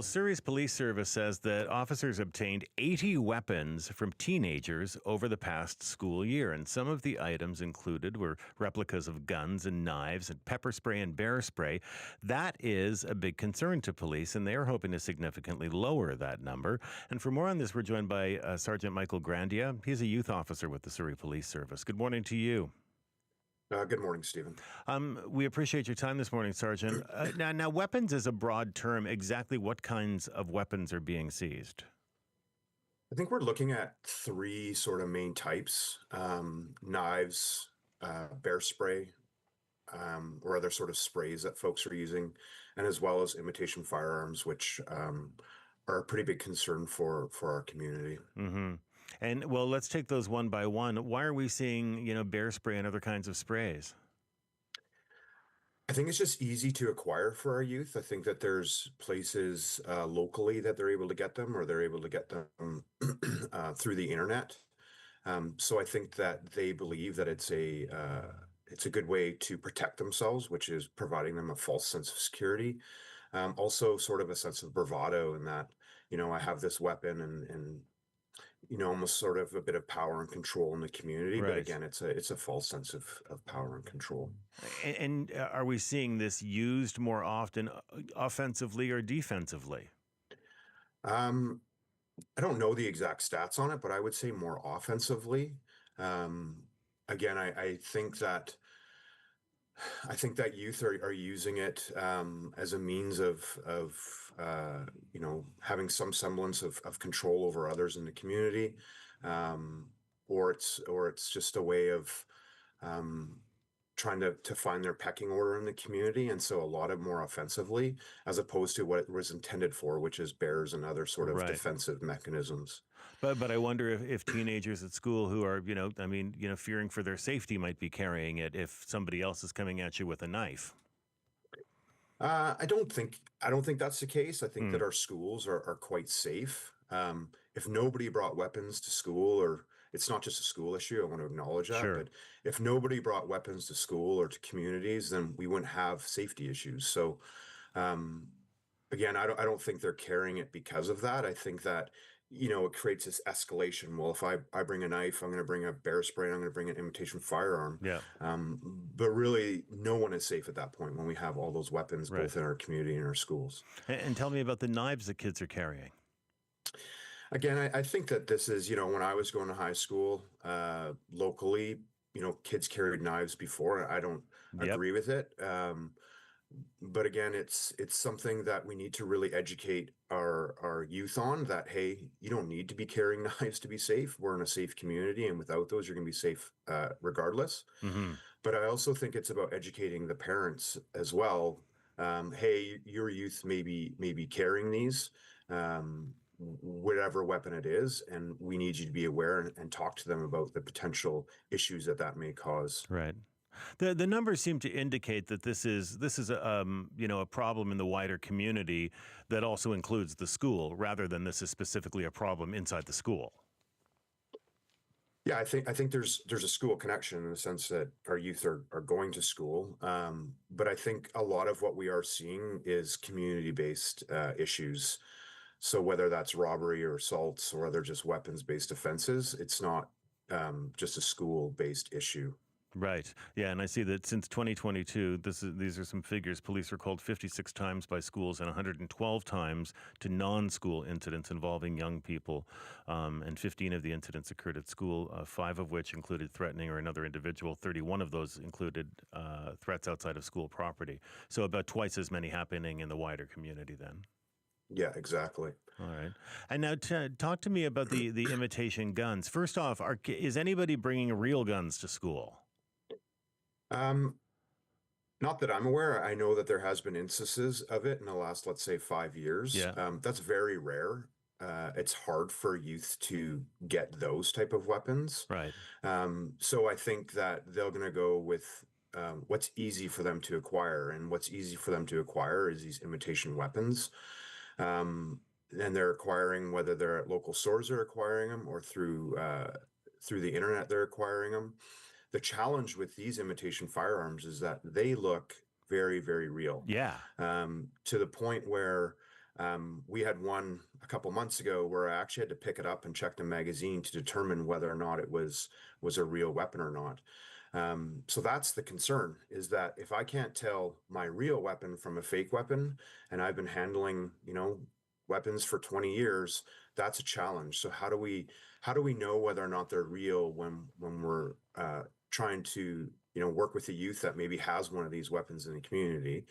Well, Surrey's Police Service says that officers obtained 80 weapons from teenagers over the past school year. And some of the items included were replicas of guns and knives and pepper spray and bear spray. That is a big concern to police, and they're hoping to significantly lower that number. And for more on this, we're joined by Sergeant Michael Grandia. He's a youth officer with the Surrey Police Service. Good morning to you. Good morning, Stephen. We appreciate your time this morning, Sergeant. Now, weapons is a broad term. Exactly what kinds of weapons are being seized? I think we're looking at three sort of main types: knives, bear spray, or other sort of sprays that folks are using, and as well as imitation firearms, which are a pretty big concern for our community. Mm-hmm. And well, let's take those one by one. Why are we seeing, bear spray and other kinds of sprays? I think it's just easy to acquire for our youth. I think that there's places locally that they're able to get them, or they're able to get them through the internet. So I think that they believe that it's a good way to protect themselves, which is providing them a false sense of security. Also, sort of a sense of bravado in that, I have this weapon and almost sort of a bit of power and control in the community. Right. But again, it's a false sense of power and control. And are we seeing this used more often offensively or defensively? I don't know the exact stats on it, but I would say more offensively. Again, I think that youth are using it as a means of having some semblance of control over others in the community, or it's just a way of trying to find their pecking order in the community, and so a lot of more offensively as opposed to what it was intended for, which is bears and other sort of Right. defensive mechanisms. But I wonder if teenagers at school who are fearing for their safety might be carrying it if somebody else is coming at you with a knife. I don't think that's the case. I think that our schools are quite safe. If nobody brought weapons to school, or it's not just a school issue, I want to acknowledge that. Sure. But if nobody brought weapons to school or to communities, then we wouldn't have safety issues. So, again, I don't think they're carrying it because of that. I think that, it creates this escalation. Well, if I bring a knife, I'm going to bring a bear spray, and I'm going to bring an imitation firearm. Yeah. But really, no one is safe at that point when we have all those weapons, Right. both in our community and our schools. And tell me about the knives that kids are carrying. Again, I think that this is, when I was going to high school, locally, kids carried knives before. I don't Yep. agree with it. But again, it's something that we need to really educate our youth on, that, hey, you don't need to be carrying knives to be safe. We're in a safe community, and without those, you're going to be safe regardless. Mm-hmm. But I also think it's about educating the parents as well. Hey, your youth may be carrying these, whatever weapon it is, and we need you to be aware and talk to them about the potential issues that may cause. Right. The numbers seem to indicate that this is a problem in the wider community that also includes the school, rather than this is specifically a problem inside the school. Yeah, I think there's a school connection in the sense that our youth are going to school, but I think a lot of what we are seeing is community-based issues. So whether that's robbery or assaults or other just weapons-based offenses, it's not just a school-based issue. Right. Yeah, and I see that since 2022, these are some figures. Police were called 56 times by schools and 112 times to non-school incidents involving young people. And 15 of the incidents occurred at school, 5 of which included threatening or another individual. 31 of those included threats outside of school property. So about twice as many happening in the wider community then. Yeah, exactly. All right. And now talk to me about the imitation guns. First off, is anybody bringing real guns to school? Not that I'm aware. I know that there has been instances of it in the last, let's say, 5 years. Yeah. That's very rare. It's hard for youth to get those type of weapons. Right. So I think that they're going to go with what's easy for them to acquire, and what's easy for them to acquire is these imitation weapons. And they're acquiring, whether they're at local stores, they're acquiring them, or through the internet, they're acquiring them. The challenge with these imitation firearms is that they look very, very real. Yeah. To the point where We had one a couple months ago where I actually had to pick it up and check the magazine to determine whether or not it was a real weapon or not. So that's the concern, is that if I can't tell my real weapon from a fake weapon, and I've been handling, weapons for 20 years, that's a challenge. So how do we know whether or not they're real when we're trying to, work with the youth that maybe has one of these weapons in the community,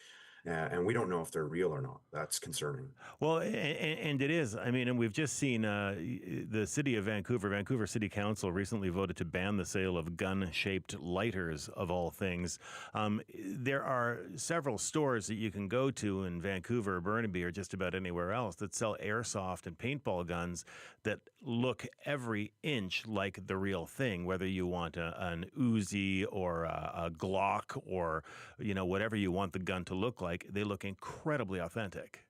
and we don't know if they're real or not? That's concerning. Well, and it is. I mean, and we've just seen the city of Vancouver City Council recently voted to ban the sale of gun-shaped lighters, of all things. There are several stores that you can go to in Vancouver, Burnaby, or just about anywhere else that sell airsoft and paintball guns that look every inch like the real thing, whether you want an Uzi or a Glock or, whatever you want the gun to look like. They look incredibly authentic.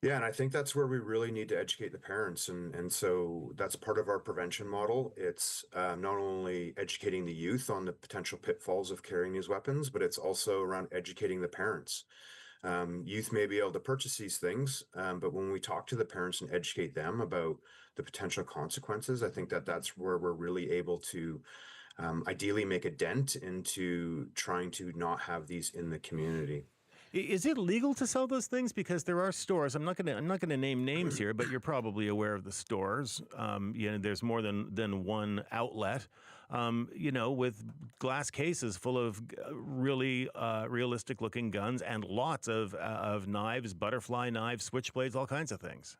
Yeah, and I think that's where we really need to educate the parents, and so that's part of our prevention model. It's not only educating the youth on the potential pitfalls of carrying these weapons, but it's also around educating the parents. Youth may be able to purchase these things, but when we talk to the parents and educate them about the potential consequences, I think that that's where we're really able to ideally make a dent into trying to not have these in the community. Is it legal to sell those things? Because there are stores. I'm not gonna name names here, but you're probably aware of the stores. There's more than one outlet. With glass cases full of really realistic looking guns and lots of knives, butterfly knives, switchblades, all kinds of things.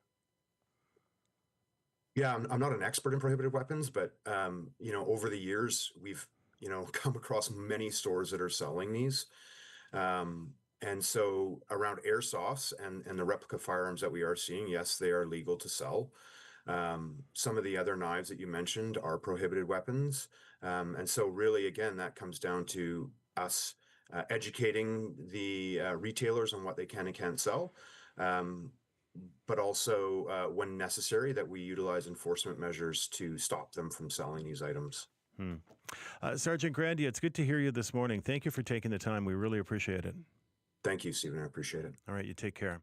Yeah, I'm not an expert in prohibited weapons, but over the years we've come across many stores that are selling these. And so around airsofts and the replica firearms that we are seeing, yes, they are legal to sell. Some of the other knives that you mentioned are prohibited weapons. And so really, again, that comes down to us educating the retailers on what they can and can't sell. But also, when necessary, that we utilize enforcement measures to stop them from selling these items. Hmm. Sergeant Grandia, it's good to hear you this morning. Thank you for taking the time. We really appreciate it. Thank you, Stephen. I appreciate it. All right, you take care.